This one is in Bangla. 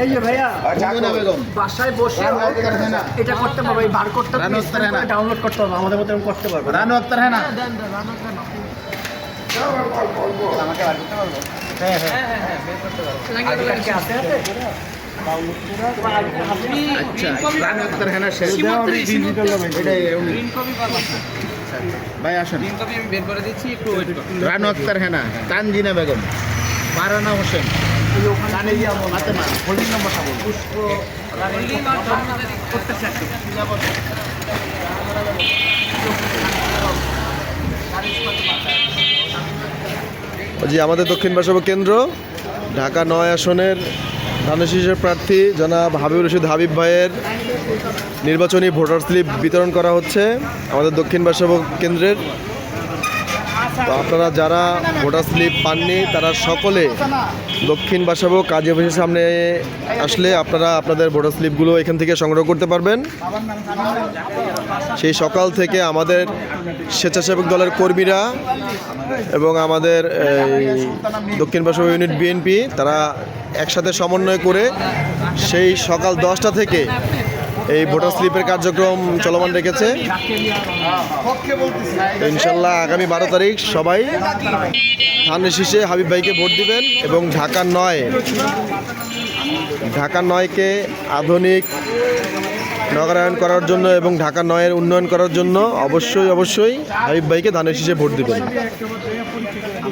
এই যে ভাইয়া বাসায় বসে এটা করতে পারবো, এই বার করতে ডাউনলোড করতে পারবো, আমাদের মতো করতে পারবো। রানু আক্তার হ্যাঁ না? আচ্ছা, রানু আক্তার হ্যাঁ না? ভাই আসেন, রানু আক্তার হ্যাঁ না? তানজিনা বেগম, ফারহানা হোসেন, হোল্ডিং নম্বরটা বলুন। জি, আমাদের দক্ষিণ বাসব কেন্দ্র ঢাকা ৯ আসনের ধানের শীষের প্রার্থী জনাব হাবিবুর রশিদ হাবিব ভাইয়ের নির্বাচনী ভোটার স্লিপ বিতরণ করা হচ্ছে আমাদের দক্ষিণ বাসব কেন্দ্রের। তো আপনারা যারা ভোটার স্লিপ পাননি তারা সকলে দক্ষিণ বাসাবো কাজী অফিসের সামনে আসলে আপনারা আপনাদের ভোটার স্লিপগুলো এখান থেকে সংগ্রহ করতে পারবেন। সেই সকাল থেকে আমাদের স্বেচ্ছাসেবক দলের কর্মীরা এবং আমাদের দক্ষিণ বাসাবো ইউনিট বিএনপি তারা একসাথে সমন্বয় করে সেই সকাল 10টা থেকে এই ভোটার স্লিপের কার্যক্রম চলমান রেখেছে। ইনশাল্লাহ আগামী 12 তারিখ সবাই ধানের শীষে হাবিব ভাইকে ভোট দিবেন এবং ঢাকা 9কে আধুনিক নগরায়ণ করার জন্য এবং ঢাকা 9-এর উন্নয়ন করার জন্য অবশ্যই হাবিব ভাইকে ধানের শীষে ভোট দিবেন।